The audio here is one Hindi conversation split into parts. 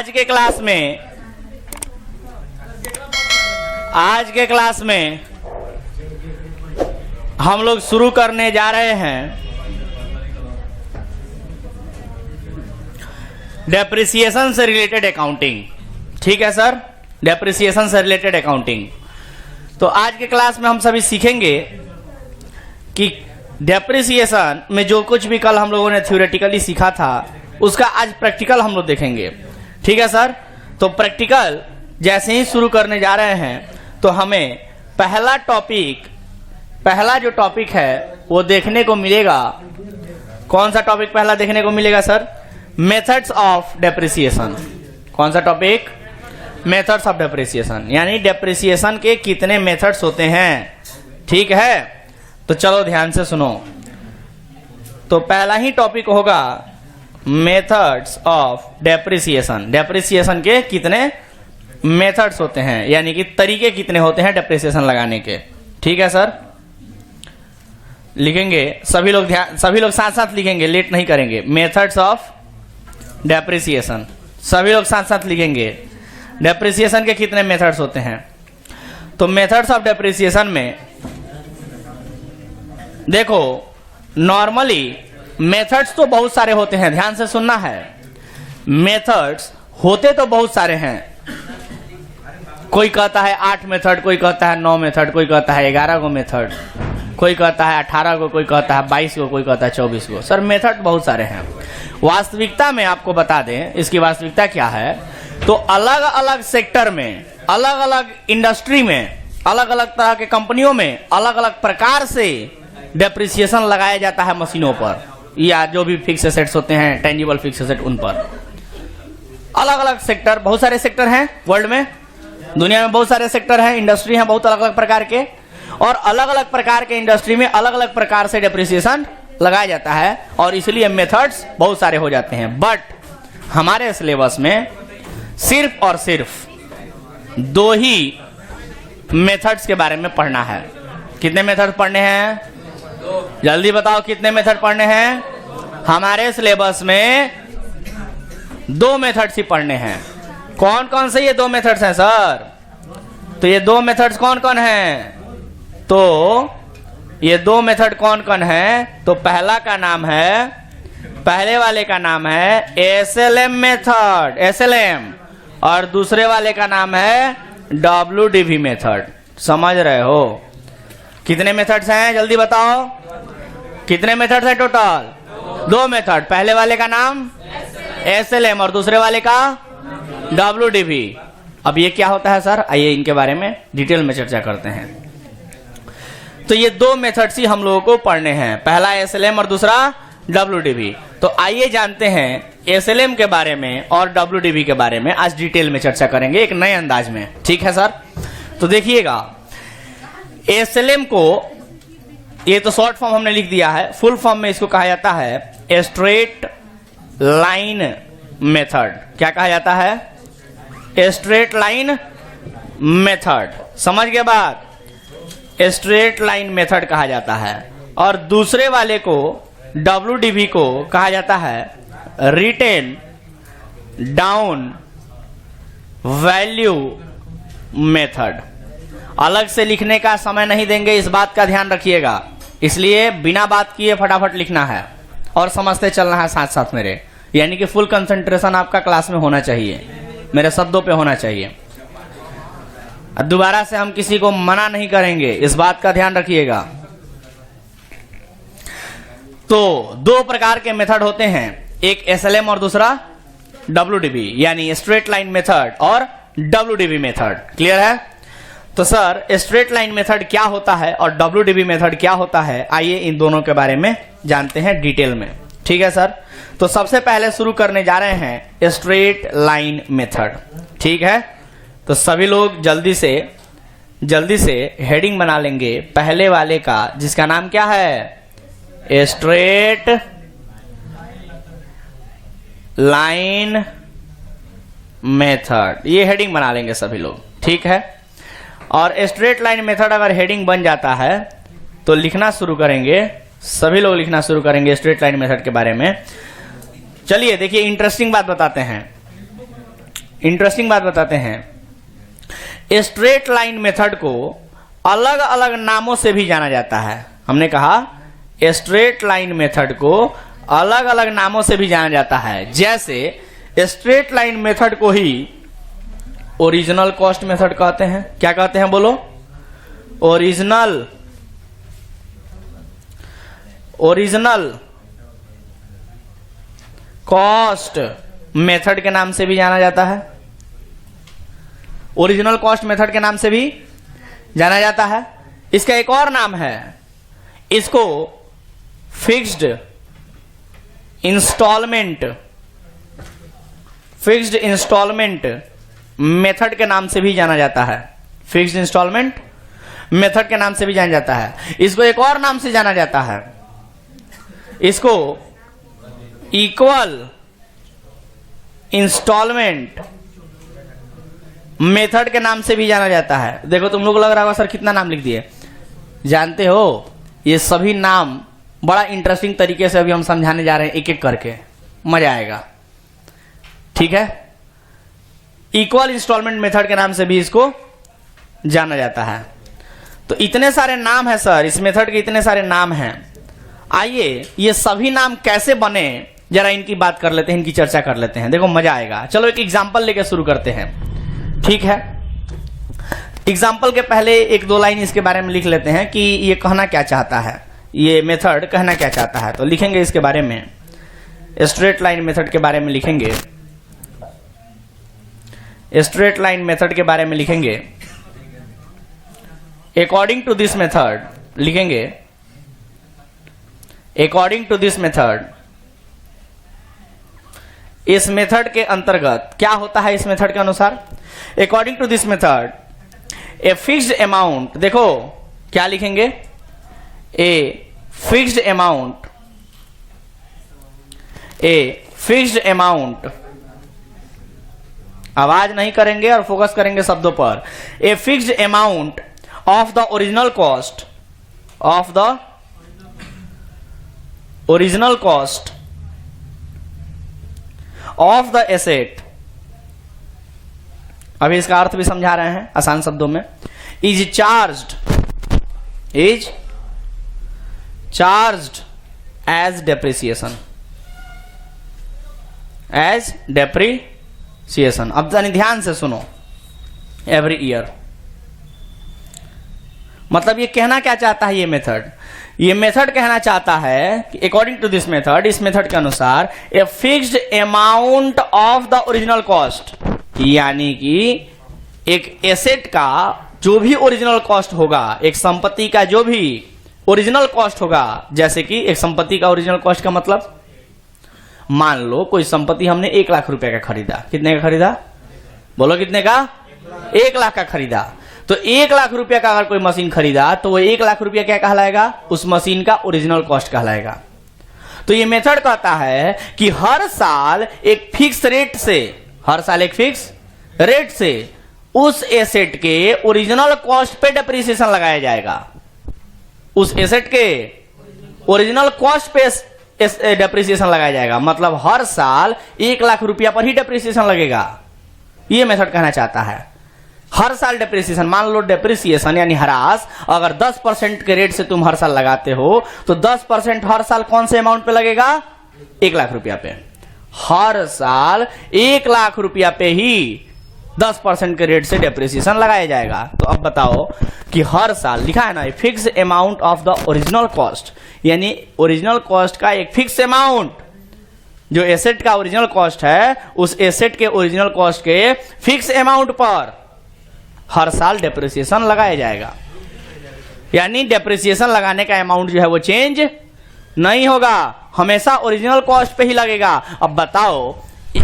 आज के क्लास में हम लोग शुरू करने जा रहे हैं डेप्रिसिएशन से रिलेटेड अकाउंटिंग। ठीक है सर, डेप्रिसिएशन से रिलेटेड अकाउंटिंग। तो आज के क्लास में हम सभी सीखेंगे कि डेप्रिसिएशन में जो कुछ भी कल हम लोगों ने थ्योरेटिकली सीखा था उसका आज प्रैक्टिकल हम लोग देखेंगे। ठीक है सर, तो प्रैक्टिकल जैसे ही शुरू करने जा रहे हैं तो हमें पहला जो टॉपिक है वो देखने को मिलेगा। कौन सा टॉपिक पहला देखने को मिलेगा सर? Methods of depreciation. कौन सा टॉपिक? मेथड्स ऑफ डेप्रिसिएशन, यानी डेप्रिसिएशन के कितने मेथड्स होते हैं। ठीक है, तो चलो ध्यान से सुनो। तो पहला ही टॉपिक होगा मेथड्स ऑफ डेप्रिसिएशन। डेप्रिसिएशन के कितने मेथड्स होते हैं, यानी कि तरीके कितने होते हैं डेप्रिसिएशन लगाने के। ठीक है सर, लिखेंगे सभी लोग साथ साथ लिखेंगे, लेट नहीं करेंगे। मेथड्स ऑफ डेप्रिसिएशन, सभी लोग साथ साथ लिखेंगे। डेप्रिसिएशन के कितने मेथड्स होते हैं? तो मेथड्स ऑफ डेप्रिसिएशन में देखो, नॉर्मली मेथड्स तो बहुत सारे होते हैं, ध्यान से सुनना है। मेथड्स होते तो बहुत सारे हैं। कोई कहता है 8 मेथड, कोई कहता है 9 मेथड, कोई कहता है 11 गो मेथड, कोई कहता है 18 गो, कोई कहता है 22 गो, कोई कहता है 24 गो। सर मेथड बहुत सारे हैं। वास्तविकता में आपको बता दें इसकी वास्तविकता क्या है, तो अलग अलग सेक्टर में, अलग अलग इंडस्ट्री में, अलग अलग तरह के कंपनियों में अलग अलग प्रकार से डेप्रिसिएशन लगाया जाता है मशीनों पर, या जो भी फिक्स एसेट्स होते हैं, टेंजिबल फिक्स एसेट, उन पर। अलग अलग सेक्टर, बहुत सारे सेक्टर हैं वर्ल्ड में, दुनिया में बहुत सारे सेक्टर हैं, इंडस्ट्री हैं बहुत अलग अलग प्रकार के, और अलग अलग प्रकार के इंडस्ट्री में अलग अलग प्रकार से डेप्रिसिएशन लगाया जाता है, और इसलिए मेथड्स बहुत सारे हो जाते हैं। बट हमारे सिलेबस में सिर्फ और सिर्फ 2 ही मेथड्स के बारे में पढ़ना है। कितने मेथड पढ़ने हैं? जल्दी बताओ, कितने मेथड पढ़ने हैं? हमारे सिलेबस में 2 मेथड्स ही पढ़ने हैं। कौन कौन से ये 2 मेथड्स हैं सर? तो ये 2 मेथड्स कौन कौन हैं? तो ये 2 मेथड कौन कौन है? तो पहला का नाम है, पहले वाले का नाम है एसएलएम मेथड, एसएलएम, और दूसरे वाले का नाम है डब्ल्यूडीवी मेथड। समझ रहे हो? कितने मेथड्स हैं जल्दी बताओ, कितने मेथड्स हैं टोटल? 2 मेथड, पहले वाले का नाम एसएलएम और दूसरे वाले का डब्ल्यूडीवी। अब ये क्या होता है सर? आइए इनके बारे में डिटेल में चर्चा करते हैं। तो ये 2 मेथड्स ही हम लोगों को पढ़ने हैं, पहला एसएलएम और दूसरा डब्ल्यूडीवी। तो आइए जानते हैं एसएलएम के बारे में और डब्ल्यूडीवी के बारे में, आज डिटेल में चर्चा करेंगे एक नए अंदाज में। ठीक है सर, तो देखिएगा, एसएलएम को ये तो शॉर्ट फॉर्म हमने लिख दिया है, फुल फॉर्म में इसको कहा जाता है स्ट्रेट लाइन मेथड। क्या कहा जाता है? Straight line method. समझ गए बात? स्ट्रेट लाइन मेथड कहा जाता है। और दूसरे वाले को, डब्ल्यूडीवी को, कहा जाता है रिटेन डाउन वैल्यू मेथड। अलग से लिखने का समय नहीं देंगे, इस बात का ध्यान रखिएगा, इसलिए बिना बात किए फटाफट लिखना है और समझते चलना है साथ साथ मेरे, यानी कि फुल कंसंट्रेशन आपका क्लास में होना चाहिए, मेरे शब्दों पे होना चाहिए। दोबारा से हम किसी को मना नहीं करेंगे, इस बात का ध्यान रखिएगा। तो 2 प्रकार के मेथड होते हैं, एक एसएलएम और दूसरा डब्ल्यूडीवी, यानी स्ट्रेट लाइन मेथड और डब्ल्यूडीवी मेथड। क्लियर है? तो सर स्ट्रेट लाइन मेथड क्या होता है और डब्ल्यूडीवी मेथड क्या होता है, आइए इन दोनों के बारे में जानते हैं डिटेल में। ठीक है सर, तो सबसे पहले शुरू करने जा रहे हैं स्ट्रेट लाइन मेथड। ठीक है, तो सभी लोग जल्दी से हेडिंग बना लेंगे पहले वाले का, जिसका नाम क्या है? Straight line method. ये हेडिंग बना लेंगे सभी लोग। ठीक है, और स्ट्रेट लाइन मेथड अगर हेडिंग बन जाता है तो लिखना शुरू करेंगे, सभी लोग लिखना शुरू करेंगे स्ट्रेट लाइन मेथड के बारे में। चलिए देखिए, इंटरेस्टिंग बात बताते हैं। इंटरेस्टिंग बात बताते हैं, स्ट्रेट लाइन मेथड को अलग अलग नामों से भी जाना जाता है। हमने कहा स्ट्रेट लाइन मेथड को अलग अलग नामों से भी जाना जाता है। जैसे स्ट्रेट लाइन मेथड को ही ओरिजिनल कॉस्ट मेथड कहते हैं। क्या कहते हैं बोलो? ओरिजिनल कॉस्ट मेथड के नाम से भी जाना जाता है। ओरिजिनल कॉस्ट मेथड के नाम से भी जाना जाता है। इसका एक और नाम है, इसको फिक्स्ड इंस्टॉलमेंट मेथड के नाम से भी जाना जाता है। फिक्स्ड इंस्टॉलमेंट मेथड के नाम से भी जाना जाता है। इसको एक और नाम से जाना जाता है, इसको इक्वल इंस्टॉलमेंट मेथड के नाम से भी जाना जाता है। देखो तुम लोग लग रहा होगा सर कितना नाम लिख दिए। जानते हो ये सभी नाम बड़ा इंटरेस्टिंग तरीके से अभी हम समझाने जा रहे हैं, एक एक करके, मजा आएगा। ठीक है, इक्वल इंस्टॉलमेंट मेथड के नाम से भी इसको जाना जाता है। तो इतने सारे नाम है सर, इस मेथड के इतने सारे नाम हैं। आइए ये सभी नाम कैसे बने जरा इनकी बात कर लेते हैं, इनकी चर्चा कर लेते हैं। देखो मजा आएगा। चलो एक एग्जांपल लेके शुरू करते हैं। ठीक है, एग्जाम्पल के पहले एक दो लाइन इसके बारे में लिख लेते हैं कि ये कहना क्या चाहता है, ये मेथड कहना क्या चाहता है। तो लिखेंगे इसके बारे में, स्ट्रेट लाइन मेथड के बारे में लिखेंगे। स्ट्रेट लाइन मेथड के बारे में लिखेंगे। अकॉर्डिंग टू दिस मेथड लिखेंगे, अकॉर्डिंग टू दिस मेथड, इस मेथड के अंतर्गत क्या होता है? इस मेथड के अनुसार according to this method a fixed amount, देखो क्या लिखेंगे, ए फिक्स्ड अमाउंट, आवाज नहीं करेंगे और फोकस करेंगे शब्दों पर। ए fixed amount of the original cost, of the original cost of the asset, अभी इसका अर्थ भी समझा रहे हैं आसान शब्दों में, is charged as depreciation, as depreciation. अब जानी ध्यान से सुनो, एवरी ईयर, मतलब ये कहना क्या चाहता है? ये मेथड कहना चाहता है कि अकॉर्डिंग टू दिस मेथड, इस मेथड के अनुसार, ए fixed amount of the original cost, यानी कि एक एसेट का जो भी ओरिजिनल कॉस्ट होगा, एक संपत्ति का जो भी ओरिजिनल कॉस्ट होगा, जैसे कि एक संपत्ति का ओरिजिनल कॉस्ट का मतलब, मान लो कोई संपत्ति हमने 1 लाख रुपए का खरीदा। कितने का खरीदा? बोलो कितने का? 1 लाख का खरीदा। तो 1 लाख रुपया का अगर कोई मशीन खरीदा तो वो 1 लाख रुपया क्या कहलाएगा? उस मशीन का ओरिजिनल कॉस्ट कहलाएगा। तो ये मेथड कहता है कि हर साल एक फिक्स रेट से, हर साल एक फिक्स रेट से उस एसेट के ओरिजिनल कॉस्ट पे डेप्रिसिएशन लगाया जाएगा। उस एसेट के ओरिजिनल कॉस्ट पे डेप्रिसिएशन लगाया जाएगा, मतलब हर साल 1 लाख रुपया पर ही डेप्रिसिएशन लगेगा। ये मेथड कहना चाहता है हर साल डेप्रिसिएशन। मान लो डेप्रिसिएशन यानी ह्रास अगर 10% के रेट से तुम हर साल लगाते हो तो 10% हर साल कौन से अमाउंट पे लगेगा? 1 लाख रुपया पे। हर साल 1 लाख रुपया पे ही 10% के रेट से डेप्रिसिएशन लगाया जाएगा। तो अब बताओ कि हर साल लिखा है ना, fix amount of the original cost, यानी ओरिजिनल कॉस्ट का एक फिक्स अमाउंट, जो एसेट का ओरिजिनल कॉस्ट है उस एसेट के ओरिजिनल कॉस्ट के फिक्स अमाउंट पर हर साल डेप्रिसिएशन लगाया जाएगा। यानी डेप्रिसिएशन लगाने का अमाउंट जो है वो चेंज नहीं होगा, हमेशा ओरिजिनल कॉस्ट पे ही लगेगा। अब बताओ,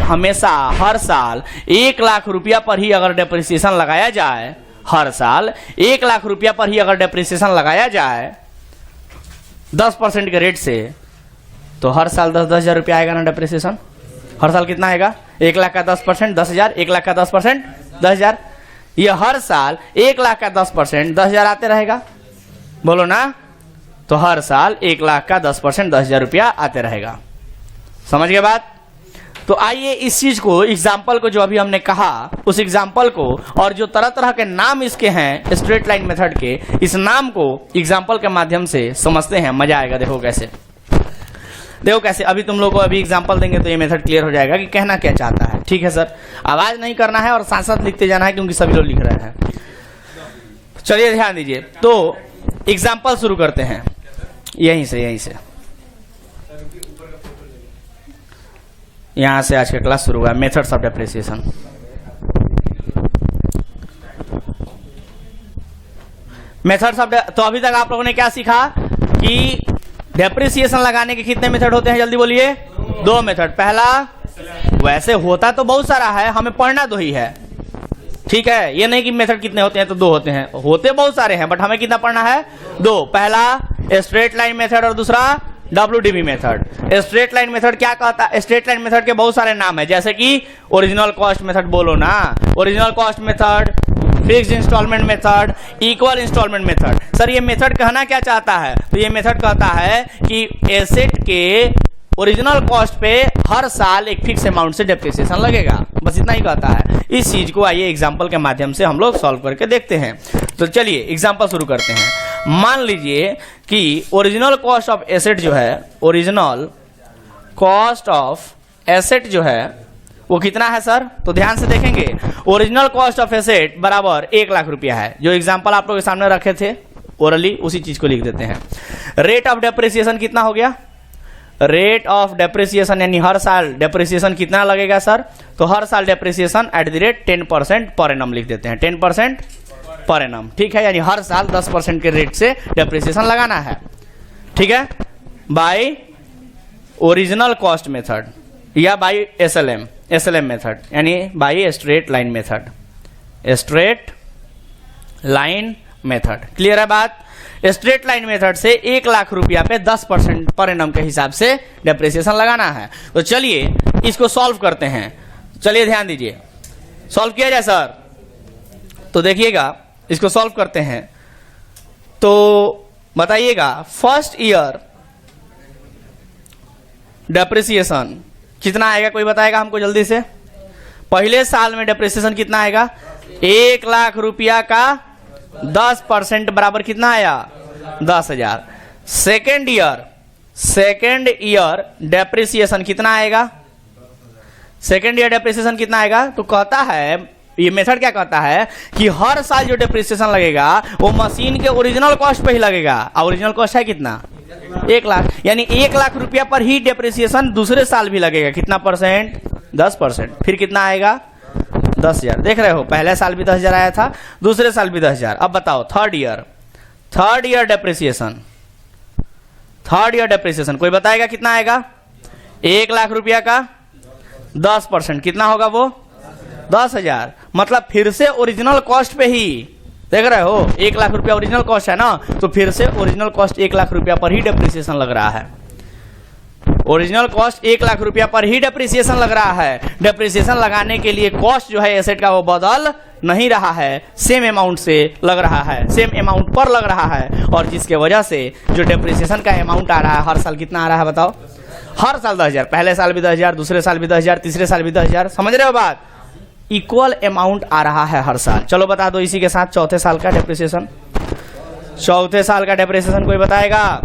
हमेशा हर साल 1 लाख रुपया पर ही अगर डेप्रिसिएशन लगाया जाए, हर साल 1 लाख रुपया पर ही अगर डेप्रिसिएशन लगाया जाए 10% के रेट से, तो हर साल 10-10 हजार रुपया आएगा ना डेप्रिसिएशन। हर साल कितना आएगा? 1 लाख का 10% 10,000, 1 लाख का 10% 10,000। ये हर साल 1 लाख का 10% 10,000 आते रहेगा, बोलो ना। तो हर साल 1 लाख का 10% 10,000 रुपया आते रहेगा। समझ गए बात? तो आइए इस चीज को, एग्जाम्पल को जो अभी हमने कहा, उस एग्जाम्पल को और जो तरह तरह के नाम इसके हैं स्ट्रेट लाइन मेथड के, इस नाम को एग्जाम्पल के माध्यम से समझते हैं। मजा आएगा। देखो कैसे, देखो कैसे। अभी तुम लोग को अभी एग्जाम्पल देंगे तो ये मेथड क्लियर हो जाएगा कि कहना क्या चाहता है। ठीक है सर, आवाज नहीं करना है और साथ साथ लिखते जाना है क्योंकि सभी लोग लिख रहे हैं। चलिए ध्यान दीजिए। तो एग्जाम्पल शुरू करते हैं यहीं से यहां से आज का क्लास शुरू हुआ, methods of depreciation. Methods of, तो अभी तक आप लोगों ने क्या सीखा कि डेप्रिसिएशन लगाने के कितने मेथड होते हैं, जल्दी बोलिए। 2 मेथड। पहला, वैसे होता तो बहुत सारा है, हमें पढ़ना 2 ही है। ठीक है, ये नहीं कि मेथड कितने होते हैं तो 2 होते हैं, होते बहुत सारे हैं, बट हमें कितना पढ़ना है? 2। पहला स्ट्रेट लाइन मेथड और दूसरा WDB method. Straight line method क्या कहता है? स्ट्रेट लाइन मेथड के बहुत सारे नाम है, जैसे कि ओरिजिनल कॉस्ट मेथड, बोलो ना, original cost method, fixed installment method, equal installment method. Sir ये मेथड कहना क्या चाहता है? तो ये मेथड कहता है कि एसेट के ओरिजिनल कॉस्ट पे हर साल एक फिक्स अमाउंट से डेप्रिसिएशन लगेगा, बस इतना ही कहता है। इस चीज को आइए एग्जांपल के माध्यम से हम लोग सॉल्व करके देखते हैं। तो चलिए एग्जांपल शुरू करते हैं। मान लीजिए कि ओरिजिनल कॉस्ट ऑफ एसेट जो है, ओरिजिनल कॉस्ट ऑफ एसेट जो है वो कितना है सर? तो ध्यान से देखेंगे, ओरिजिनल कॉस्ट ऑफ एसेट बराबर 1 लाख रुपया है। जो एग्जांपल आप लोग के सामने रखे थे ओरली, उसी चीज को लिख देते हैं। रेट ऑफ डेप्रिसिएशन कितना हो गया? रेट ऑफ डेप्रिसिएशन यानी हर साल डेप्रिसिएशन कितना लगेगा सर? तो हर साल डेप्रिसिएशन @ 10% पर एनम लिख देते हैं, 10% पर एनम। ठीक है, यानी हर साल 10% के रेट से डेप्रिसिएशन लगाना है। ठीक है, बाय ओरिजिनल कॉस्ट मेथड या बाय SLM मेथड, यानी by straight line method, straight line method. Clear है बात? स्ट्रेट लाइन मेथड से 1 लाख रुपया पे 10% पर एनम के हिसाब से डेप्रिसिएशन लगाना है। तो चलिए इसको सॉल्व करते हैं। चलिए ध्यान दीजिए, सॉल्व किया जाए सर? तो देखिएगा, इसको सॉल्व करते हैं। तो बताइएगा, फर्स्ट ईयर डेप्रिसिएशन कितना आएगा? कोई बताएगा हमको जल्दी से? पहले साल में डेप्रिसिएशन कितना आएगा? 1 लाख रुपया का 10% बराबर कितना आया? 10,000। सेकेंड ईयर डेप्रिसिएशन कितना आएगा? सेकेंड ईयर डेप्रिसिएशन कितना आएगा? तो कहता है, ये मेथड क्या कहता है कि हर साल जो डेप्रिसिएशन लगेगा वो मशीन के ओरिजिनल कॉस्ट पे ही लगेगा। और ओरिजिनल कॉस्ट है कितना? 1 लाख, यानी 1 लाख रुपया पर ही डेप्रिसिएशन दूसरे साल भी लगेगा। कितना परसेंट? 10%। फिर कितना आएगा? 10,000। देख रहे हो, पहले साल भी 10,000 आया था, दूसरे साल भी 10,000। अब बताओ थर्ड ईयर डेप्रिसिएशन कोई बताएगा कितना आएगा? 1 लाख रुपया का 10% कितना होगा? वो 10,000। मतलब फिर से ओरिजिनल कॉस्ट पे ही, देख रहे हो, 1 लाख रुपया ओरिजिनल कॉस्ट है ना, तो फिर से ओरिजिनल कॉस्ट 1 लाख रुपया पर ही डेप्रिसिएशन लग रहा है। ओरिजिनल कॉस्ट 1 लाख रुपया पर ही डेप्रिसिएशन लग रहा है। डेप्रिसिएशन लगाने के लिए कॉस्ट जो है एसेट का वो बदल नहीं रहा है, सेम अमाउंट से लग रहा है, सेम अमाउंट पर लग रहा है। और जिसके वजह से जो डेप्रिसिएशन का अमाउंट आ रहा है हर साल कितना आ रहा है बताओ? हर साल 10,000। पहले साल भी 10,000, दूसरे साल भी 10,000, तीसरे साल भी 10,000। समझ रहे हो बात? इक्वल अमाउंट आ रहा है हर साल। चलो बता दो इसी के साथ चौथे साल का डेप्रिसिएशन। चौथे साल का डेप्रिसिएशन कोई बताएगा?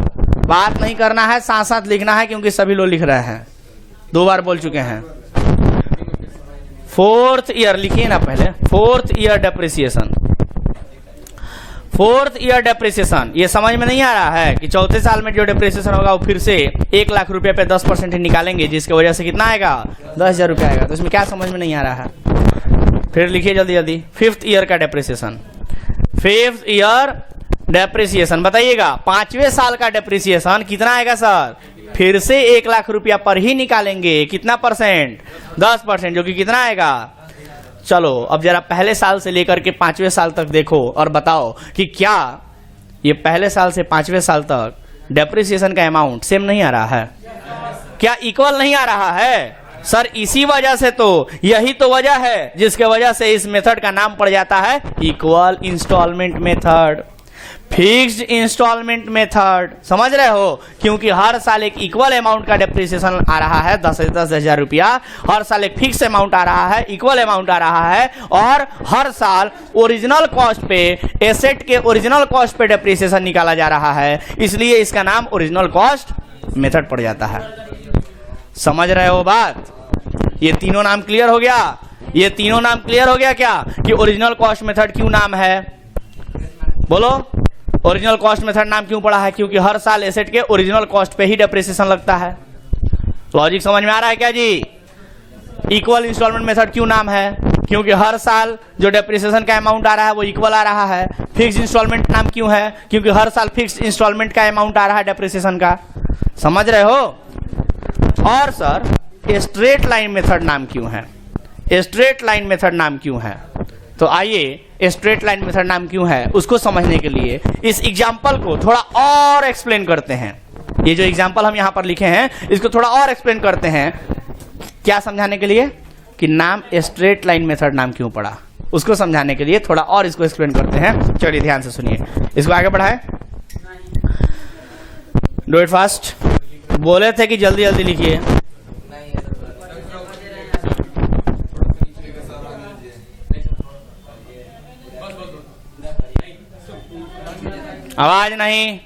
बात नहीं करना है, साथ साथ लिखना है क्योंकि सभी लोग लिख रहे हैं, 2 बार बोल चुके हैं। 4th ईयर लिखिए ना पहले, 4th year depreciation. 4th year depreciation ये समझ में नहीं आ रहा है कि चौथे साल में जो डेप्रिसिएशन होगा वो फिर से 1 लाख रुपए पे 10% ही निकालेंगे, जिसकी वजह से कितना आएगा? 10,000 रुपया आएगा। तो इसमें क्या समझ में नहीं आ रहा है? फिर लिखिए जल्दी। 5th ईयर का डेप्रिसिएशन। 5th ईयर डेप्रिसिएशन बताइएगा, 5वें साल का डेप्रिसिएशन कितना आएगा सर? फिर से 1 लाख रुपया पर ही निकालेंगे। कितना परसेंट? 10%, जो कि कितना आएगा? चलो अब जरा पहले साल से लेकर के 5वें साल तक देखो और बताओ कि क्या ये पहले साल से 5वें साल तक डेप्रिसिएशन का अमाउंट सेम नहीं आ रहा है? क्या इक्वल नहीं आ रहा है? सर इसी वजह से, तो यही तो वजह है जिसके वजह से इस मेथड का नाम पड़ जाता है equal installment method. Fixed installment method, समझ रहे हो, क्योंकि हर साल एक इक्वल अमाउंट का डेप्रिसिएशन आ रहा है, 10,000 रुपया, हर साल एक फिक्स अमाउंट आ रहा है, इक्वल अमाउंट आ रहा है, और हर साल ओरिजिनल कॉस्ट पे, एसेट के ओरिजिनल कॉस्ट पे डेप्रिसिएशन निकाला जा रहा है, इसलिए इसका नाम ओरिजिनल कॉस्ट मेथड पड़ जाता है। समझ रहे हो बात? ये तीनों नाम क्लियर हो गया? ये तीनों नाम क्लियर हो गया क्या कि ओरिजिनल कॉस्ट मेथड क्यों नाम है? बोलो, ओरिजिनल कॉस्ट मेथड नाम क्यों पड़ा है? क्योंकि हर साल एसेट के ओरिजिनल कॉस्ट पे ही डेप्रिसिएशन लगता है। लॉजिक समझ में आ रहा है क्या जी? इक्वल इंस्टॉलमेंट मेथड क्यों नाम है? क्योंकि हर साल जो डेप्रिसिएशन का अमाउंट आ रहा है वो इक्वल आ रहा है। फिक्स इंस्टॉलमेंट नाम क्यों है? क्योंकि हर साल फिक्स इंस्टॉलमेंट का अमाउंट आ रहा है डेप्रिसिएशन का। समझ रहे हो? और सर स्ट्रेट लाइन मेथड नाम क्यों है? स्ट्रेट लाइन मेथड नाम क्यों है? तो आइए स्ट्रेट लाइन मेथड नाम क्यों है उसको समझने के लिए इस एग्जाम्पल को थोड़ा और एक्सप्लेन करते हैं। ये जो एग्जाम्पल हम यहाँ पर लिखे हैं इसको थोड़ा और एक्सप्लेन करते हैं। क्या समझाने के लिए? कि नाम स्ट्रेट लाइन मेथड नाम क्यों पड़ा, उसको समझाने के लिए थोड़ा और इसको एक्सप्लेन करते हैं। चलिए ध्यान से सुनिए, इसको आगे बढ़ाएं। Do it fast. बोले थे कि जल्दी जल्दी लिखिए। आवाज नहीं।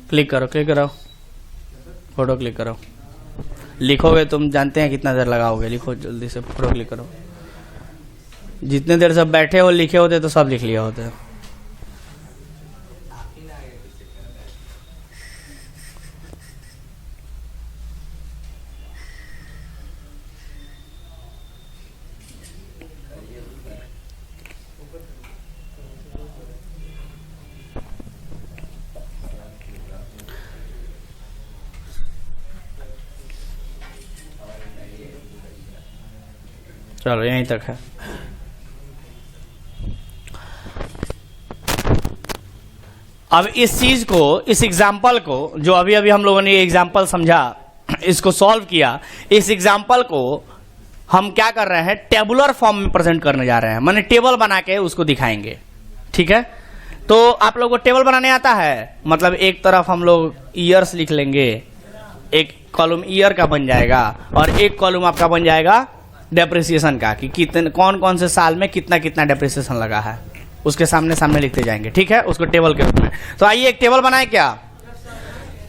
क्लिक करो, क्लिक करो, फोटो क्लिक करो। लिखोगे तुम जानते हैं कितना देर लगाओगे, लिखो जल्दी से, फोटो क्लिक करो। जितने देर सब बैठे हो लिखे होते तो सब लिख लिया होते। चलो यहीं तक है। अब इस चीज को, इस एग्जाम्पल को, जो अभी अभी हम लोगों ने ये एग्जाम्पल समझा, इसको सॉल्व किया, इस एग्जाम्पल को हम क्या कर रहे हैं, टेबुलर फॉर्म में प्रेजेंट करने जा रहे हैं। माने टेबल बना के उसको दिखाएंगे। ठीक है? तो आप लोगों को टेबल बनाने आता है? मतलब एक तरफ हम लोग ईयर्स लिख लेंगे, एक कॉलम ईयर का बन जाएगा और एक कॉलम आपका बन जाएगा डेप्रिसिएशन का, कि कितने कौन कौन से साल में कितना कितना डेप्रिसिएशन लगा है, उसके सामने सामने लिखते जाएंगे। ठीक है? उसको टेबल के रूप में। तो आइए एक टेबल बनाए क्या?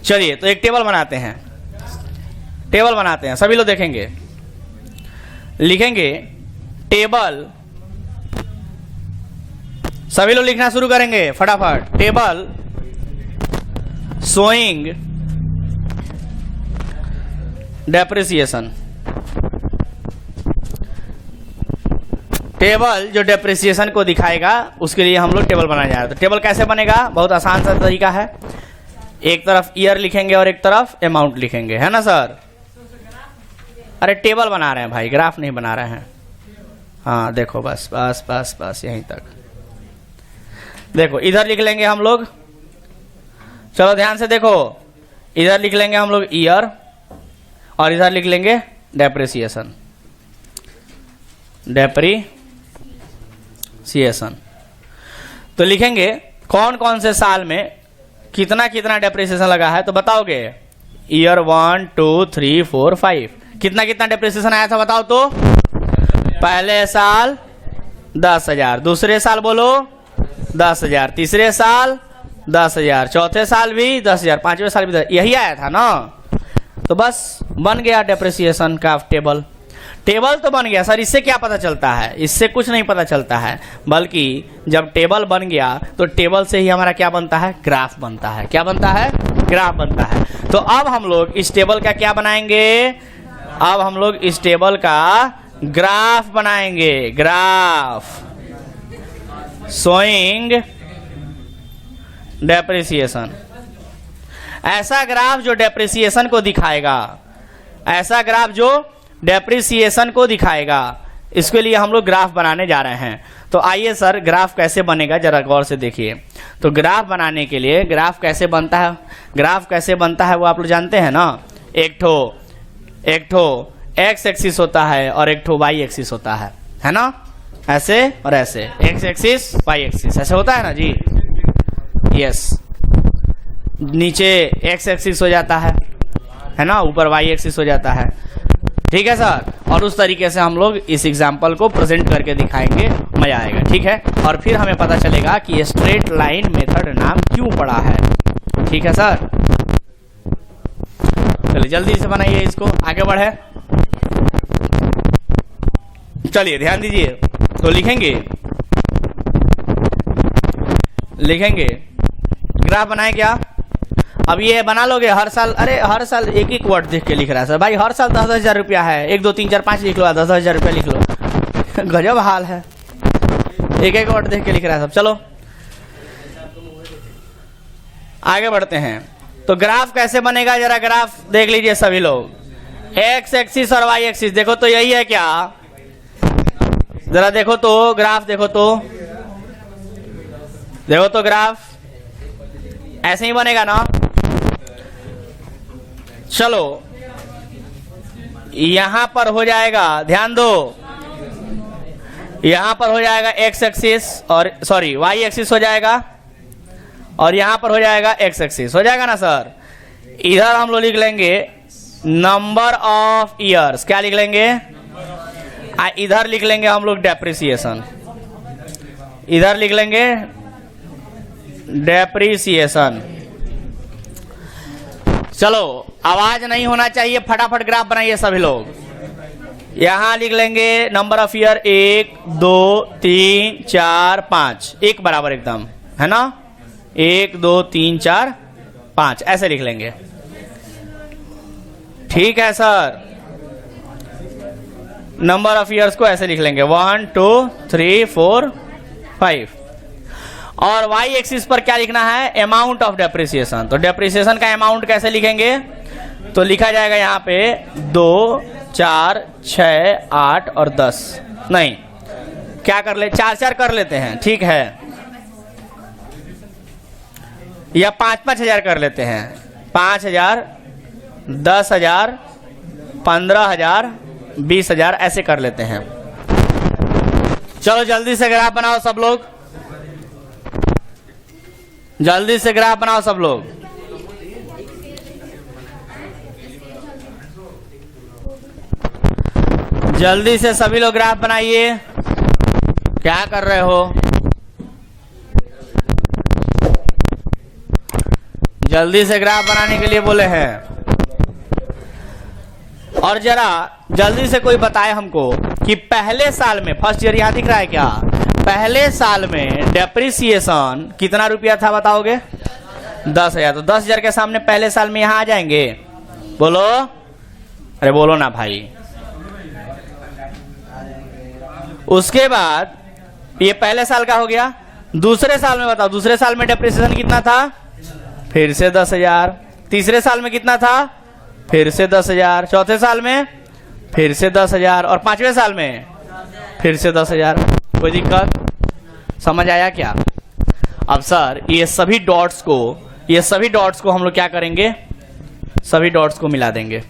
चलिए तो एक टेबल बनाते हैं। टेबल बनाते हैं, सभी लोग देखेंगे, लिखेंगे टेबल। सभी लोग लिखना शुरू करेंगे फटाफट। Table showing depreciation. टेबल जो डेप्रिसिएशन को दिखाएगा उसके लिए हम लोग टेबल बनाया जा रहा है। तो टेबल कैसे बनेगा? बहुत आसान सा तरीका है। एक तरफ ईयर लिखेंगे और एक तरफ अमाउंट लिखेंगे, है ना सर? अरे टेबल बना रहे हैं भाई, ग्राफ नहीं बना रहे हैं। हाँ देखो, बस बस बस बस यहीं तक। देखो इधर लिख लेंगे हम लोग, चलो ध्यान से देखो, इधर लिख लेंगे हम लोग ईयर और इधर लिख लेंगे डेप्रिसिएशन। डेप्रिसिएशन तो लिखेंगे कौन कौन से साल में कितना कितना डेप्रिसिएशन लगा है। तो बताओगे ईयर 1 2 3 4 5 कितना कितना डेप्रिसिएशन आया था बताओ तो। पहले साल 10,000, दूसरे साल बोलो 10,000, तीसरे साल 10,000, चौथे साल भी 10,000, पांचवें साल भी 10,000, यही आया था ना। तो बस बन गया डेप्रिसिएशन का टेबल। टेबल तो बन गया सर, इससे क्या पता चलता है? इससे कुछ नहीं पता चलता है, बल्कि जब टेबल बन गया तो टेबल से ही हमारा क्या बनता है? ग्राफ बनता है। क्या बनता है? ग्राफ बनता है। तो अब हम लोग इस टेबल का क्या बनाएंगे? अब हम लोग इस टेबल का ग्राफ बनाएंगे। Graph showing depreciation. ऐसा ग्राफ जो डेप्रिसिएशन को दिखाएगा, ऐसा ग्राफ जो डेप्रिसिएशन को दिखाएगा, इसके लिए हम लोग ग्राफ बनाने जा रहे हैं। तो आइए सर ग्राफ कैसे बनेगा जरा गौर से देखिए। तो ग्राफ बनाने के लिए ग्राफ कैसे बनता है, ग्राफ कैसे बनता है वो आप लोग जानते हैं ना। एक ठो एक्स एक्सिस होता है और एक ठो वाई एक्सिस होता है ना, ऐसे और ऐसे, एक्स एक्सिस वाई एक्सिस, ऐसे होता है ना जी। यस, नीचे एक्स एक्सिस हो जाता है ना, ऊपर वाई एक्सिस हो जाता है। ठीक है सर, और उस तरीके से हम लोग इस एग्जाम्पल को प्रेजेंट करके दिखाएंगे, मजा आएगा। ठीक है, और फिर हमें पता चलेगा कि ये स्ट्रेट लाइन मेथड नाम क्यों पड़ा है। ठीक है सर, चलिए जल्दी से बनाइए इसको, आगे बढ़े। चलिए ध्यान दीजिए, तो लिखेंगे ग्राफ बनाए क्या। अब ये बना लोगे हर साल, अरे हर साल एक एक वर्ड देख के लिख रहा है सर, भाई हर साल 10,000 रुपया है, 1 2 3 4 5 लिख लो, 10,000 रुपया लिख लो। गजब हाल है, एक एक वर्ड देख के लिख रहा है सब। चलो आगे बढ़ते हैं। तो ग्राफ कैसे बनेगा, जरा ग्राफ देख लीजिए सभी लोग। एक्स एक्सिस और वाई एक्सिस देखो तो यही है क्या, जरा देखो तो ग्राफ, देखो तो ग्राफ ऐसे ही बनेगा ना। चलो यहां पर हो जाएगा, ध्यान दो, यहां पर हो जाएगा एक्स एक्सिस और सॉरी वाई एक्सिस हो जाएगा, और यहां पर हो जाएगा एक्स एक्सिस हो जाएगा ना सर। इधर हम लोग लिख लेंगे नंबर ऑफ ईयर्स, क्या लिख लेंगे, इधर लिख लेंगे हम लोग डेप्रिसिएशन, इधर लिख लेंगे डेप्रिसिएशन। चलो आवाज नहीं होना चाहिए, फटाफट ग्राफ बनाइए सभी लोग। यहां लिख लेंगे नंबर ऑफ ईयर 1 2 3 4 5, एक बराबर एकदम है ना, 1 2 3 4 5 ऐसे लिख लेंगे। ठीक है सर, नंबर ऑफ ईयर्स को ऐसे लिख लेंगे 1 2 3 4 5। और वाई एक्सिस पर क्या लिखना है, अमाउंट ऑफ डेप्रिसिएशन। तो डेप्रिसिएशन का अमाउंट कैसे लिखेंगे, तो लिखा जाएगा यहाँ पे 2 4 6 8 और 10, नहीं क्या कर ले, 4 4 कर लेते हैं, ठीक है, या 5 हजार कर लेते हैं, 5,000 10,000 15,000 20,000 ऐसे कर लेते हैं। चलो जल्दी से ग्राफ बनाओ सब लोग, जल्दी से ग्राफ बनाओ सब लोग। जल्दी से सभी लोग ग्राफ बनाइए, क्या कर रहे हो, जल्दी से ग्राफ बनाने के लिए बोले हैं। और जरा जल्दी से कोई बताए हमको कि पहले साल में, फर्स्ट ईयर यहां दिख रहा है क्या, पहले साल में डेप्रिसिएशन कितना रुपया था बताओगे, 10,000। तो 10,000 के सामने पहले साल में यहां आ जाएंगे, बोलो, अरे बोलो ना भाई। उसके बाद ये पहले साल का हो गया, दूसरे साल में बताओ, दूसरे साल में डेप्रिसिएशन कितना था, फिर से 10,000। तीसरे साल में कितना था, फिर से 10,000। चौथे साल में फिर से 10,000, और 5वें साल में फिर से 10,000। कोई दिक्कत, समझ आया क्या। अब सर ये सभी डॉट्स को हम लोग क्या करेंगे, सभी डॉट्स को मिला देंगे,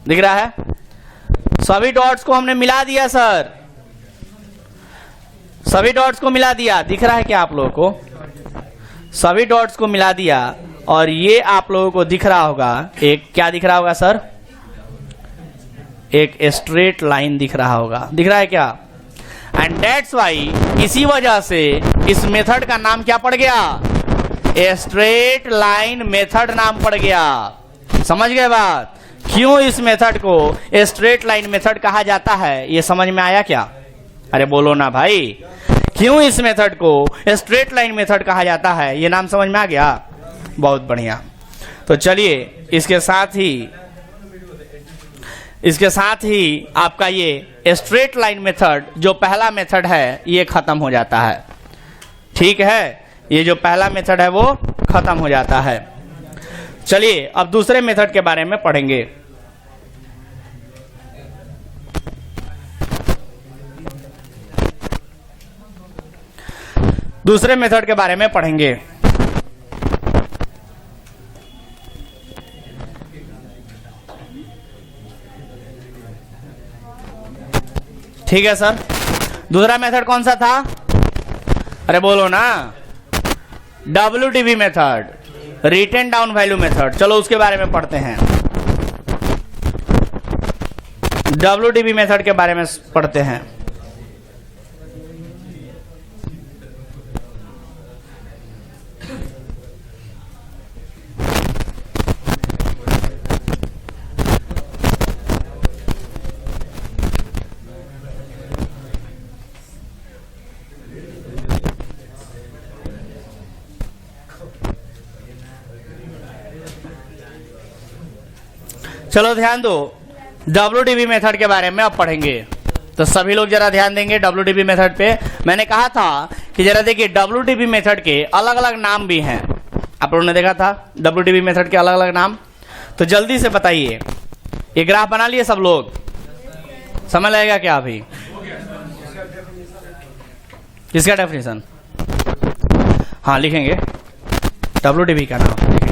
दिख रहा है, सभी डॉट्स को हमने मिला दिया सर, सभी डॉट्स को मिला दिया, दिख रहा है क्या आप लोगों को, सभी डॉट्स को मिला दिया। और ये आप लोगों को दिख रहा होगा, एक क्या दिख रहा होगा सर, एक स्ट्रेट लाइन दिख रहा होगा, दिख रहा है क्या। एंड दैट्स वाई, इसी वजह से इस मेथड का नाम क्या पड़ गया, स्ट्रेट लाइन मेथड नाम पड़ गया। समझ गए बात, क्यों इस मेथड को स्ट्रेट लाइन मेथड कहा जाता है, ये समझ में आया क्या, अरे बोलो ना भाई, क्यों इस मेथड को स्ट्रेट लाइन मेथड कहा जाता है, ये नाम समझ में आ गया, बहुत बढ़िया। तो चलिए इसके साथ ही आपका ये स्ट्रेट लाइन मेथड जो पहला मेथड है ये खत्म हो जाता है, ठीक है, ये जो पहला मेथड है वो खत्म हो जाता है। चलिए अब दूसरे मेथड के बारे में पढ़ेंगे। दूसरे मेथड के बारे में पढ़ेंगे। ठीक है सर, दूसरा मेथड कौन सा था? अरे बोलो ना, WDV method, written down value method. चलो उसके बारे में पढ़ते हैं। WDV मेथड के बारे में पढ़ते हैं। चलो ध्यान दो, WDV मेथड के बारे में अब पढ़ेंगे, तो सभी लोग जरा ध्यान देंगे WDV मेथड पे। मैंने कहा था कि जरा देखिए, WDV मेथड के अलग अलग नाम भी हैं। आप लोगों ने देखा था WDV मेथड के अलग अलग नाम, तो जल्दी से बताइए। ये ग्राफ बना लिए सब लोग? समझ लगेगा क्या अभी? किसका डेफिनेशन? हाँ लिखेंगे, WDV का नाम लिखेंगे।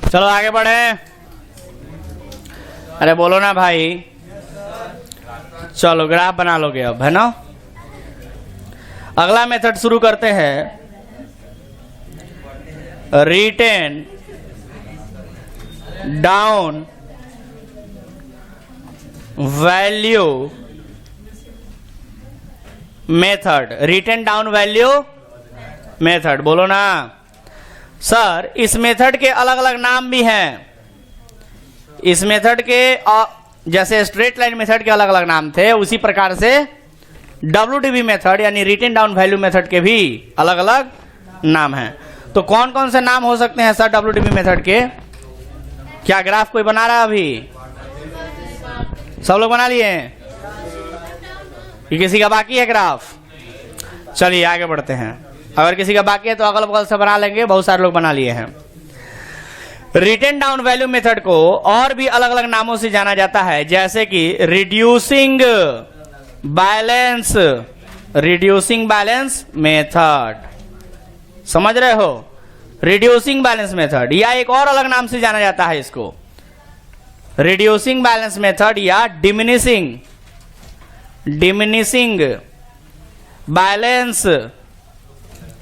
चलो आगे बढ़े। अरे बोलो ना भाई। चलो ग्राफ बना लोगे अब, है ना? अगला मेथड शुरू करते हैं, written down value method. Written down value method, बोलो ना सर। इस मेथड के अलग अलग नाम भी हैं। इस मेथड के जैसे स्ट्रेट लाइन मेथड के अलग अलग नाम थे, उसी प्रकार से WDV मेथड यानी रिटेन डाउन वैल्यू मेथड के भी अलग अलग नाम हैं। तो कौन कौन से नाम हो सकते हैं सर WDV मेथड के? क्या ग्राफ कोई बना रहा है अभी? सब लोग बना लिए हैं कि किसी का बाकी है ग्राफ? चलिए आगे बढ़ते हैं। अगर किसी का बाकी है तो अगल बगल से बना लेंगे, बहुत सारे लोग बना लिए हैं। रिटेन डाउन वैल्यू मेथड को और भी अलग अलग नामों से जाना जाता है, जैसे कि रिड्यूसिंग बैलेंस मेथड। समझ रहे हो? रिड्यूसिंग बैलेंस मेथड, या एक और अलग नाम से जाना जाता है इसको, रिड्यूसिंग बैलेंस मेथड या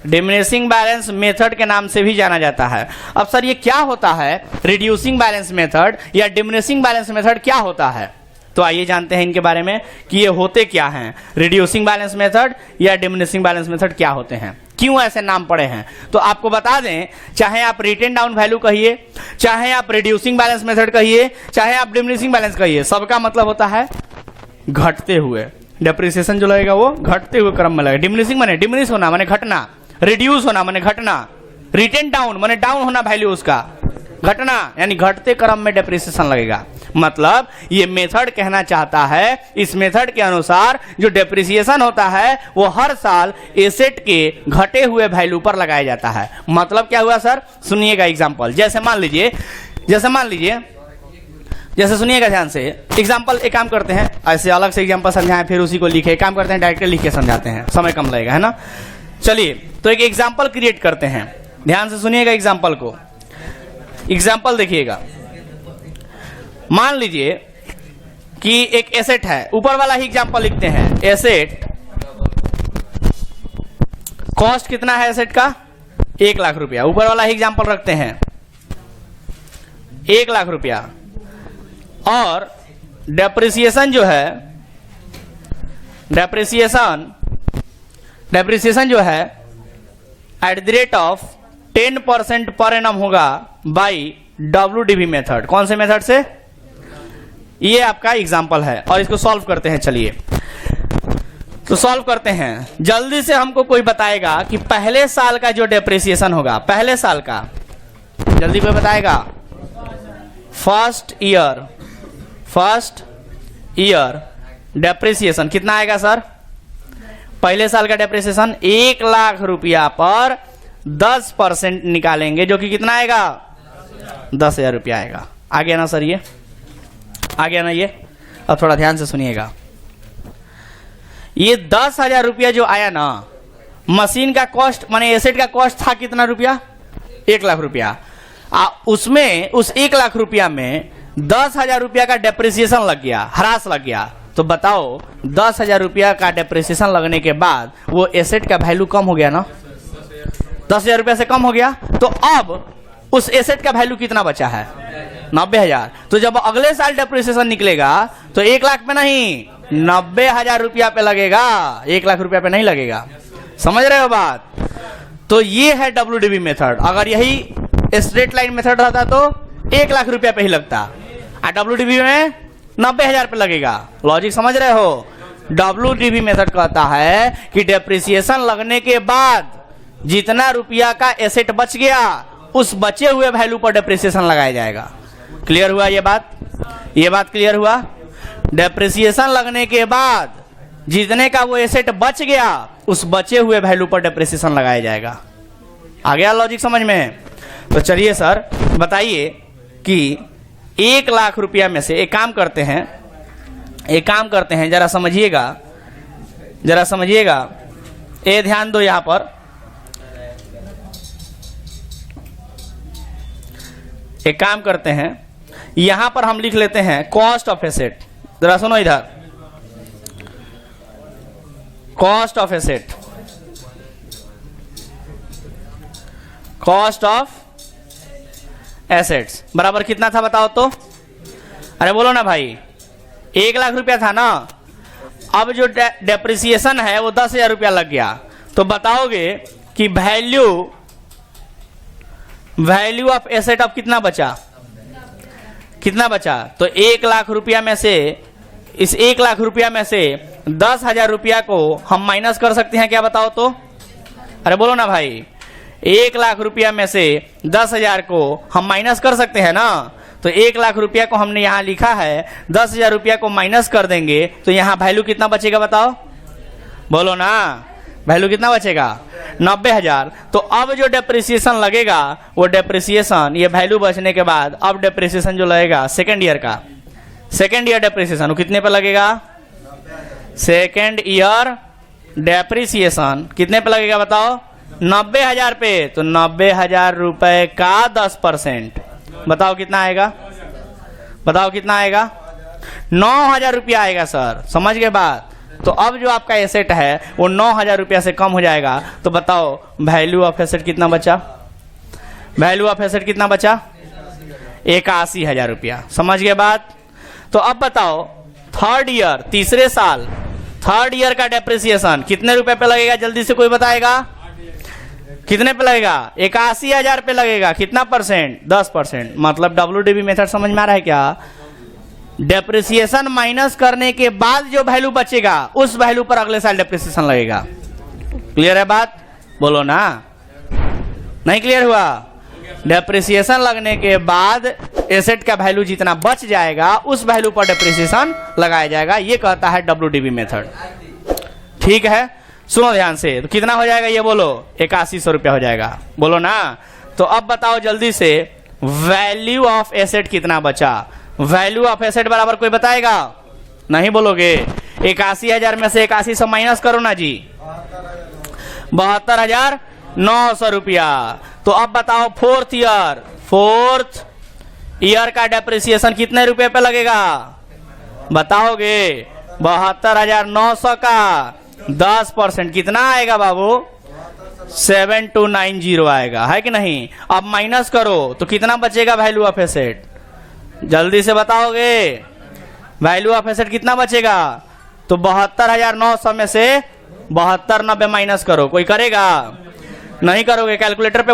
डिमिनिशिंग बैलेंस मेथड के नाम से भी जाना जाता है। अब सर ये क्या होता है रिड्यूसिंग बैलेंस मेथड या डिमिनिशिंग बैलेंस मेथड, क्या होता है? तो आइए जानते हैं इनके बारे में कि ये होते क्या हैं। रिड्यूसिंग बैलेंस मेथड या डिमिनिशिंग बैलेंस मेथड क्या होते हैं, क्यों ऐसे नाम पड़े हैं? तो आपको बता दें, चाहे आप रिटेन डाउन वैल्यू कहिए, चाहे आप रिड्यूसिंग बैलेंस मेथड कहिए, चाहे आप डिमिनिशिंग बैलेंस कहिए, सबका मतलब होता है घटते हुए। डेप्रिसिएशन जो लगेगा वो घटते हुए क्रम में लगेगा। डिमिनिशिंग माने डिमिनिश होना, माने घटना। रिड्यूस होना माने घटना। रिटेन डाउन माने डाउन होना वैल्यू उसका, घटना यानी घटते क्रम में डेप्रिसिएशन लगेगा। मतलब ये मेथड कहना चाहता है, इस मेथड के अनुसार जो डेप्रिसिएशन होता है वो हर साल एसेट के घटे हुए वैल्यू पर लगाया जाता है। मतलब क्या हुआ सर? सुनिएगा एग्जांपल। जैसे मान लीजिए जैसे सुनिएगा ध्यान से एग्जांपल। एक काम करते हैं, ऐसे अलग से एग्जांपल समझाएं फिर उसी को लिखे। काम करते हैं डायरेक्ट लिख के समझाते हैं, समय कम लगेगा, है ना? चलिए तो एक एग्जांपल क्रिएट करते हैं, ध्यान से सुनिएगा एग्जांपल को। एग्जांपल देखिएगा, मान लीजिए कि एक एसेट है, ऊपर वाला ही एग्जांपल लिखते हैं। एसेट कॉस्ट कितना है एसेट का? 1 लाख रुपया। ऊपर वाला ही एग्जांपल रखते हैं, 1 लाख रुपया। और डेप्रिसिएशन जो है, डेप्रिसिएशन जो है at the rate of 10% per annum होगा बाई WDV मेथड। कौन से मेथड से? ये आपका एग्जांपल है और इसको सॉल्व करते हैं। चलिए तो सॉल्व करते हैं। जल्दी से हमको कोई बताएगा कि पहले साल का जो डेप्रिसिएशन होगा, पहले साल का, जल्दी कोई बताएगा? फर्स्ट ईयर डेप्रिसिएशन कितना आएगा सर? पहले साल का डेप्रिसिएशन 1 लाख रुपया पर 10% निकालेंगे, जो कि कितना आएगा, 10,000 रुपया आएगा। आ गया ना सर, ये आ गया ना ये। अब थोड़ा ध्यान से सुनिएगा, ये 10,000 रुपया जो आया ना, मशीन का कॉस्ट माने एसेट का कॉस्ट था कितना रुपया, 1 लाख रुपया। उसमें उस 1 लाख रुपया में 10,000 रुपया का डेप्रिसिएशन लग गया, ह्रास लग गया। तो बताओ 10,000 रुपया का डेप्रिसिएशन लगने के बाद वो एसेट का वैल्यू कम हो गया ना, 10,000 रुपया से कम हो गया। तो अब उस एसेट का वैल्यू कितना बचा है, 90,000। तो जब अगले साल डेप्रिसिएशन निकलेगा तो 1 लाख पे नहीं, 90,000 रुपया पे लगेगा, 1 लाख रुपया पे नहीं लगेगा। समझ रहे हो बात? तो ये है WDV मेथड। अगर यही स्ट्रेट लाइन मेथड रहता तो 1 लाख रुपया पे ही लगता, और WDV में 90,000 पे लगेगा। लॉजिक समझ रहे हो? WDV मेथड कहता है कि डेप्रिसिएशन लगने के बाद जितना रुपया का एसेट बच गया, उस बचे हुए वैल्यू पर डेप्रिसिएशन लगाया जाएगा। क्लियर हुआ ये बात? ये बात क्लियर हुआ? डेप्रिसिएशन लगने के बाद जितने का वो एसेट बच गया, उस बचे हुए वैल्यू पर डेप्रिसिएशन लगाया जाएगा। आ गया लॉजिक समझ में? तो चलिए सर बताइए कि 1 लाख रुपया में से एक काम करते हैं, जरा समझिएगा, ये ध्यान दो। यहां पर एक काम करते हैं, यहां पर हम लिख लेते हैं कॉस्ट ऑफ एसेट। जरा सुनो इधर, cost of asset, cost of assets बराबर कितना था बताओ तो? अरे बोलो ना भाई, 1 लाख रुपया था ना। अब जो डेप्रिसिएशन है वो 10,000 रुपया लग गया। तो बताओगे कि वैल्यू ऑफ एसेट अब कितना बचा? तो 1 लाख रुपया में से, इस 1 लाख रुपया में से 10,000 रुपया को हम माइनस कर सकते हैं क्या बताओ तो? अरे बोलो ना भाई, 1 लाख रुपया में से 10,000 को हम माइनस कर सकते हैं ना। तो 1 लाख रुपया को हमने यहां लिखा है, 10,000 रुपया को माइनस कर देंगे तो यहां वैल्यू कितना बचेगा बताओ? बोलो ना, वैल्यू कितना बचेगा? 90,000। तो अब जो डेप्रिसिएशन लगेगा, वो डेप्रिसिएशन, ये वैल्यू बचने के बाद अब डेप्रिसिएशन जो लगेगा सेकेंड ईयर डेप्रिसिएशन, वो कितने पे लगेगा? सेकेंड ईयर डेप्रिसिएशन कितने पे लगेगा बताओ? 90,000 पे। तो 90,000 रुपए का 10%, बताओ कितना आएगा? 9,000 रुपया आएगा सर। समझ गए बात? तो अब जो आपका एसेट है वो 9,000 रुपया से कम हो जाएगा। तो बताओ वैल्यू ऑफ एसेट कितना बचा? 81,000 रुपया। समझ गए बात? तो अब बताओ थर्ड ईयर, तीसरे साल थर्ड ईयर का डेप्रिसिएशन कितने रुपए पे लगेगा? जल्दी से कोई बताएगा? कितने पे लगेगा? 81,000 पे लगेगा। कितना परसेंट? 10%। मतलब WDV मेथड समझ में आ रहा है क्या? डेप्रिसिएशन माइनस करने के बाद जो वैल्यू बचेगा, उस वैल्यू पर अगले साल डेप्रिसिएशन लगेगा। क्लियर है बात? बोलो ना। नहीं क्लियर हुआ? डेप्रिसिएशन लगने के बाद एसेट का वैल्यू जितना बच जाएगा, उस वैल्यू पर डेप्रिसिएशन लगाया जाएगा। ये कहता है WDV मेथड। ठीक है, सुनो ध्यान से। तो कितना हो जाएगा ये बोलो? 8100 रुपया हो जाएगा। बोलो ना। तो अब बताओ जल्दी से, वैल्यू ऑफ एसेट कितना बचा? वैल्यू ऑफ एसेट बराबर कोई बताएगा? नहीं बोलोगे? 81,000 में से 8100 माइनस करो ना जी, 72,900 रुपया। तो अब बताओ फोर्थ ईयर का डेप्रिसिएशन कितने रुपए पे लगेगा? बताओगे? 72,900 का 10% कितना आएगा बाबू? 7290 आएगा, है कि नहीं? अब माइनस करो तो कितना बचेगा वैल्यू ऑफ एसेट? जल्दी से बताओगे वैल्यू ऑफ एसेट कितना बचेगा? तो 72,900 में से 7290 माइनस करो। कोई करेगा? नहीं करोगे? कैलकुलेटर पे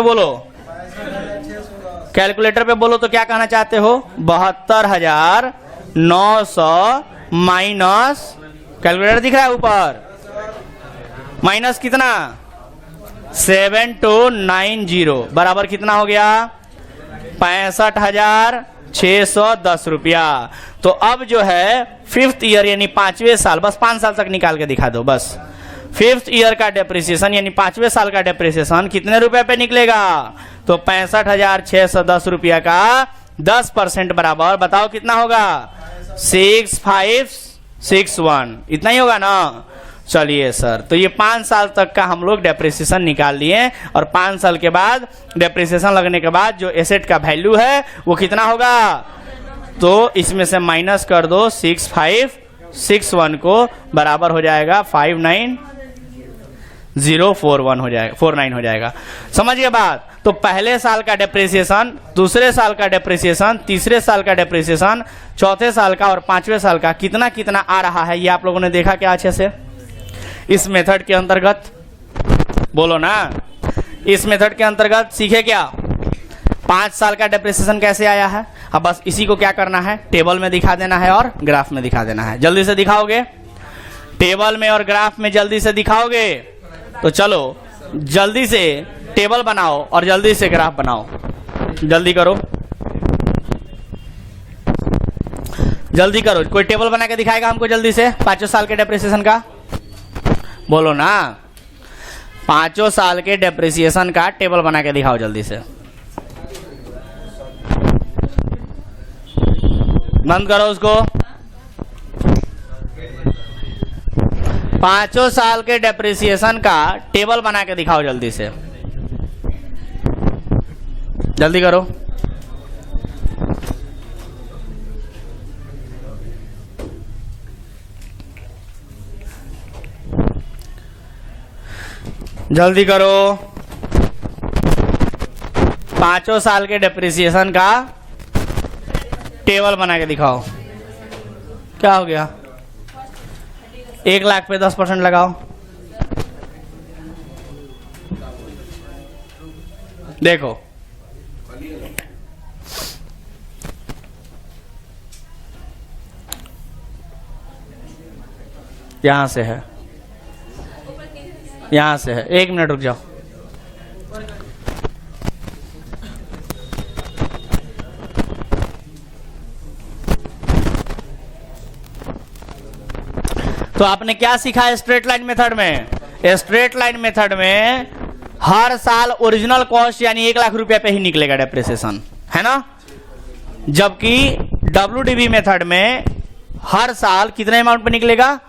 बोलो, तो क्या कहना चाहते हो? 72,900 माइनस, कैलकुलेटर दिख रहा है ऊपर, माइनस कितना? 7290 बराबर कितना हो गया? 65,610 रुपया। तो अब जो है 5th ईयर यानी 5वें साल, बस 5 साल तक निकाल के दिखा दो, बस 5th ईयर का डेप्रिसिएशन यानी 5वें साल का डेप्रिसिएशन कितने रुपए पे निकलेगा? तो 65,610 रुपया का 10% बराबर बताओ कितना होगा? 6561, इतना ही होगा ना? चलिए सर, तो ये 5 साल तक का हम लोग डेप्रिसिएशन निकाल लिए और 5 साल के बाद डेप्रिसिएशन लगने के बाद जो एसेट का वैल्यू है वो कितना होगा? तो इसमें से माइनस कर दो 6561 को, बराबर हो जाएगा 59041 हो जाएगा, 49 हो जाएगा। समझिए बात। तो पहले साल का डेप्रिसिएशन, दूसरे साल का डेप्रिसिएशन, तीसरे साल का डेप्रिसिएशन, चौथे साल का और 5वें साल का कितना कितना आ रहा है ये आप लोगों ने देखा क्या अच्छे से इस मेथड के अंतर्गत? बोलो ना। इस मेथड के अंतर्गत सीखे क्या? 5 साल का डेप्रिसिएशन कैसे आया है। अब बस इसी को क्या करना है? टेबल में दिखा देना है और ग्राफ में दिखा देना है। जल्दी से दिखाओगे? टेबल में और ग्राफ में जल्दी से दिखाओगे? तो चलो जल्दी से टेबल बनाओ और जल्दी से ग्राफ बनाओ। जल्दी करो, जल्दी करो। कोई टेबल बना के दिखाएगा हमको जल्दी से 5 साल के डेप्रिसिएशन का? बोलो ना। 5 साल के डेप्रिसिएशन का टेबल बना के दिखाओ जल्दी से। बंद करो उसको। 5 साल के डेप्रिसिएशन का टेबल बना के दिखाओ जल्दी से। जल्दी करो। जल्दी करो। 5 साल के डेप्रिसिएशन का टेबल बना के दिखाओ। क्या हो गया? 1 लाख पे 10% लगाओ। देखो यहां से है, यहां से है। 1 मिनट रुक जाओ। तो आपने क्या सीखा है स्ट्रेट लाइन मेथड में? स्ट्रेट लाइन मेथड में हर साल ओरिजिनल कॉस्ट यानी 1 लाख रुपया पे ही निकलेगा डेप्रिसिएशन, है ना? जबकि WDV मेथड में हर साल कितने अमाउंट पे निकलेगा?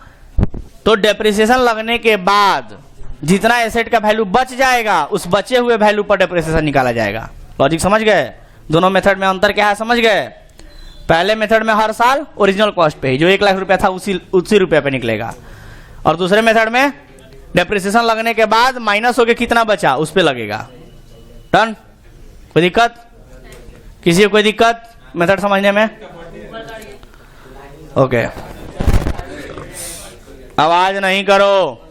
तो डेप्रिसिएशन लगने के बाद जितना एसेट का वैल्यू बच जाएगा उस बचे हुए वैल्यू पर डेप्रिसिएशन निकाला जाएगा। लॉजिक समझ गए? दोनों मेथड में अंतर क्या है समझ गए? पहले मेथड में हर साल ओरिजिनल कॉस्ट पे ही जो 1 लाख रुपया था उसी रुपये पे निकलेगा, और दूसरे मेथड में डेप्रिसिएशन लगने के बाद माइनस होके कितना बचा उस पे लगेगा। डन? कोई दिक्कत? किसी को कोई दिक्कत मेथड समझने में? ओके, आवाज नहीं करो।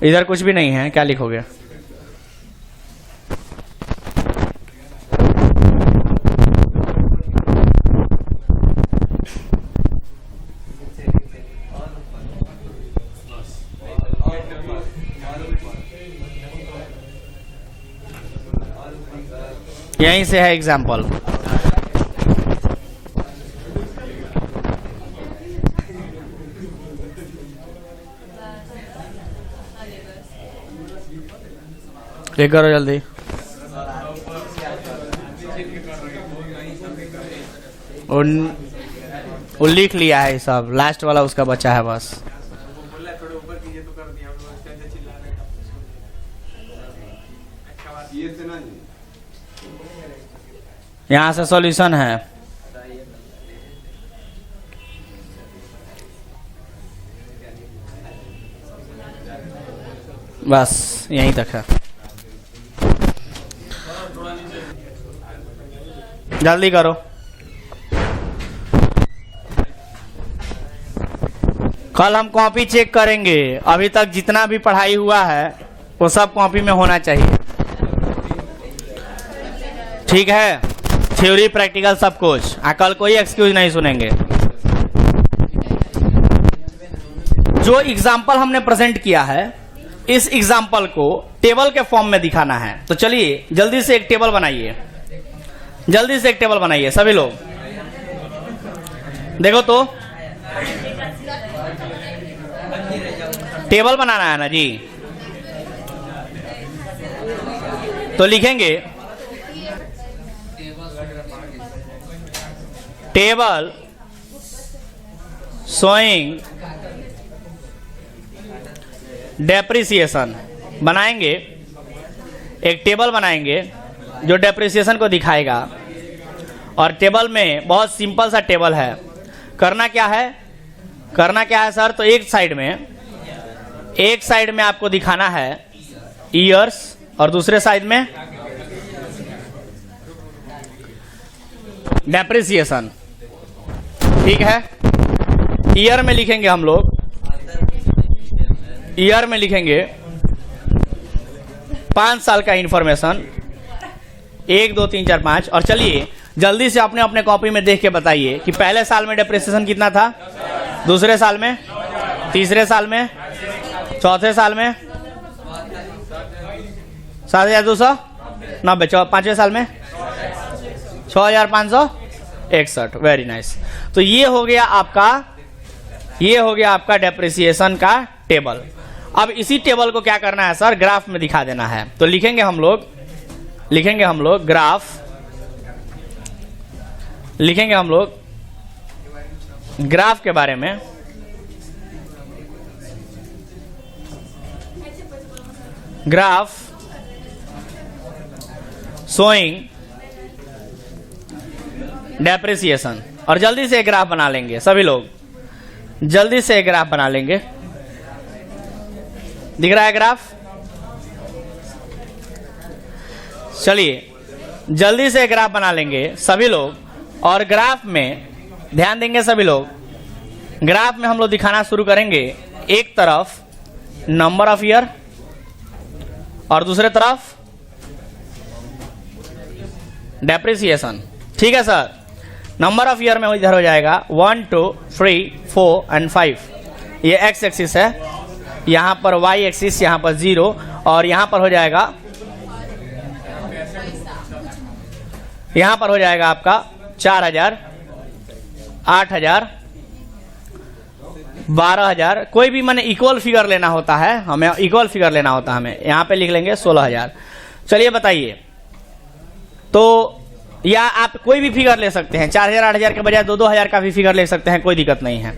इधर कुछ भी नहीं है, क्या लिखोगे? यहीं से है एग्जाम्पल। ये करो जल्दी। वो लिख लिया है सब, लास्ट वाला उसका बचा है बस। यहाँ से सॉल्यूशन है। बस यहीं तक है। जल्दी करो। कल हम कॉपी चेक करेंगे। अभी तक जितना भी पढ़ाई हुआ है वो सब कॉपी में होना चाहिए, ठीक है? थ्योरी प्रैक्टिकल सब कुछ। कल कोई एक्सक्यूज नहीं सुनेंगे। जो एग्जाम्पल हमने प्रेजेंट किया है, इस एग्जाम्पल को टेबल के फॉर्म में दिखाना है। तो चलिए जल्दी से एक टेबल बनाइए, जल्दी से एक टेबल बनाइए सभी लोग। देखो तो टेबल बनाना है ना जी। तो लिखेंगे टेबल शोइंग डेप्रिसिएशन बनाएंगे, एक टेबल बनाएंगे जो डेप्रिसिएशन को दिखाएगा। और टेबल में बहुत सिंपल सा टेबल है। करना क्या है, करना क्या है सर? तो एक साइड में आपको दिखाना है ईयर्स और दूसरे साइड में डेप्रिसिएशन। ठीक है, ईयर में लिखेंगे हम लोग, ईयर में लिखेंगे 5 साल का इंफॉर्मेशन, 1 2 3 4 5। और चलिए जल्दी से अपने अपने कॉपी में देख के बताइए कि पहले साल में डेप्रिसिएशन कितना था, दूसरे साल में, तीसरे साल में, चौथे साल में 7,290, पांचवें साल में 6,561। Very nice. तो ये हो गया आपका डेप्रिसिएशन का टेबल। अब इसी टेबल को क्या करना है सर? ग्राफ में दिखा देना है। तो लिखेंगे हम लोग ग्राफ, लिखेंगे हम लोग ग्राफ के बारे में। Graph showing depreciation. और जल्दी से एक ग्राफ बना लेंगे सभी लोग, जल्दी से एक ग्राफ बना लेंगे। दिख रहा है ग्राफ? चलिए जल्दी से एक ग्राफ बना लेंगे सभी लोग। और ग्राफ में ध्यान देंगे सभी लोग, ग्राफ में हम लोग दिखाना शुरू करेंगे एक तरफ नंबर ऑफ ईयर और दूसरे तरफ डेप्रिसिएशन। ठीक है सर? नंबर ऑफ ईयर में इधर हो जाएगा 1 2 3 4 एंड 5। ये एक्स एक्सिस है, यहां पर वाई एक्सिस, यहां पर 0, और यहां पर हो जाएगा आपका 4,000, 8,000, 12,000। कोई भी मैंने इक्वल फिगर लेना होता है, हमें इक्वल फिगर लेना होता है, हमें यहाँ पे लिख लेंगे 16,000। चलिए बताइए, तो या आप कोई भी फिगर ले सकते हैं, 4,000 8,000 के बजाय 2,000 का भी फिगर ले सकते हैं, कोई दिक्कत नहीं है।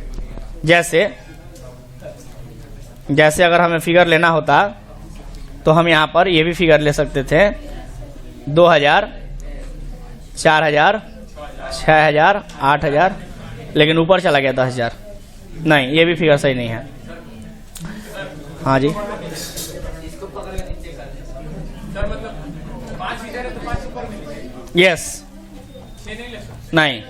जैसे अगर हमें फिगर लेना होता तो हम यहाँ पर ये भी फिगर ले सकते थे, 2,000, 4,000, 6,000, 8,000, लेकिन ऊपर चला गया 10,000। नहीं, ये भी फिगर सही नहीं है। हाँ जी, यस, नहीं,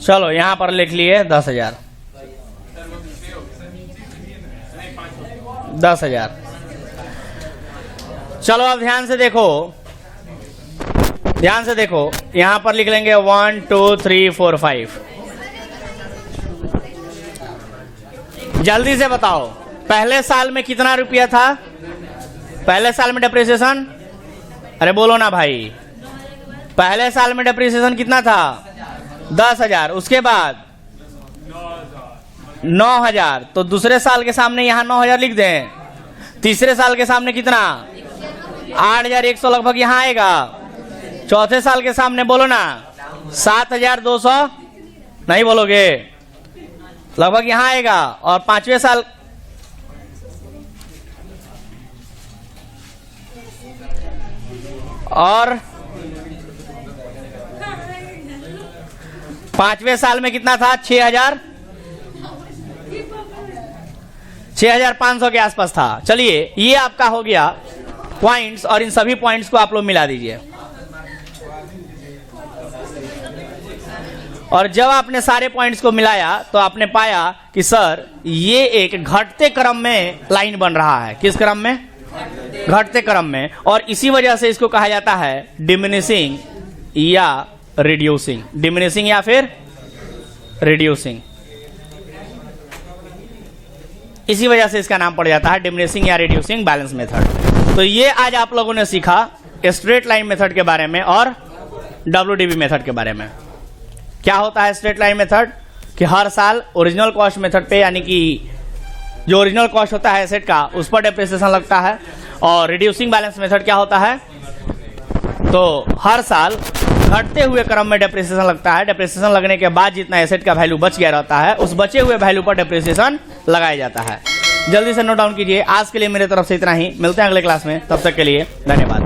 चलो यहां पर लिख लिए 10,000, 10,000। चलो अब ध्यान से देखो, यहां पर लिख लेंगे 1 2 3 4 5। जल्दी से बताओ पहले साल में कितना रुपया था? पहले साल में डेप्रिसिएशन, अरे बोलो ना भाई, पहले साल में डेप्रिसिएशन कितना था? 10,000। उसके बाद 9,000। तो दूसरे साल के सामने यहां 9,000 लिख दें। तीसरे साल के सामने कितना? 8,100 लगभग यहां आएगा। चौथे साल के सामने बोलो ना 7,200, नहीं बोलोगे, लगभग यहां आएगा। और पांचवें साल, और पांचवें साल में कितना था? 6,500 के आसपास था। चलिए ये आपका हो गया पॉइंट्स, और इन सभी पॉइंट्स को आप लोग मिला दीजिए। और जब आपने सारे पॉइंट्स को मिलाया तो आपने पाया कि सर ये एक घटते क्रम में लाइन बन रहा है। किस क्रम में? घटते क्रम में। और इसी वजह से इसको कहा जाता है डिमिनिशिंग या रिड्यूसिंग। डिमिनिशिंग या फिर रिड्यूसिंग, इसी वजह से इसका नाम पड़ जाता है डिमिनिशिंग या रिड्यूसिंग बैलेंस मेथड। तो ये आज आप लोगों ने सीखा स्ट्रेट लाइन मेथड के बारे में और WDB मेथड के बारे में। क्या होता है स्ट्रेट लाइन मेथड? कि हर साल ओरिजिनल कॉस्ट मेथड पे, यानी कि जो ओरिजिनल कॉस्ट होता है एसेट का, उस पर डेप्रिसिएशन लगता है। और रिड्यूसिंग बैलेंस मेथड क्या होता है? तो हर साल घटते हुए क्रम में डेप्रिसिएशन लगता है। डेप्रिसिएशन लगने के बाद जितना एसेट का वैल्यू बच गया रहता है, उस बचे हुए वैल्यू पर डेप्रिसिएशन लगाया जाता है। जल्दी से नोट डाउन कीजिए। आज के लिए मेरे तरफ से इतना ही। मिलते हैं अगले क्लास में, तब तक के लिए धन्यवाद।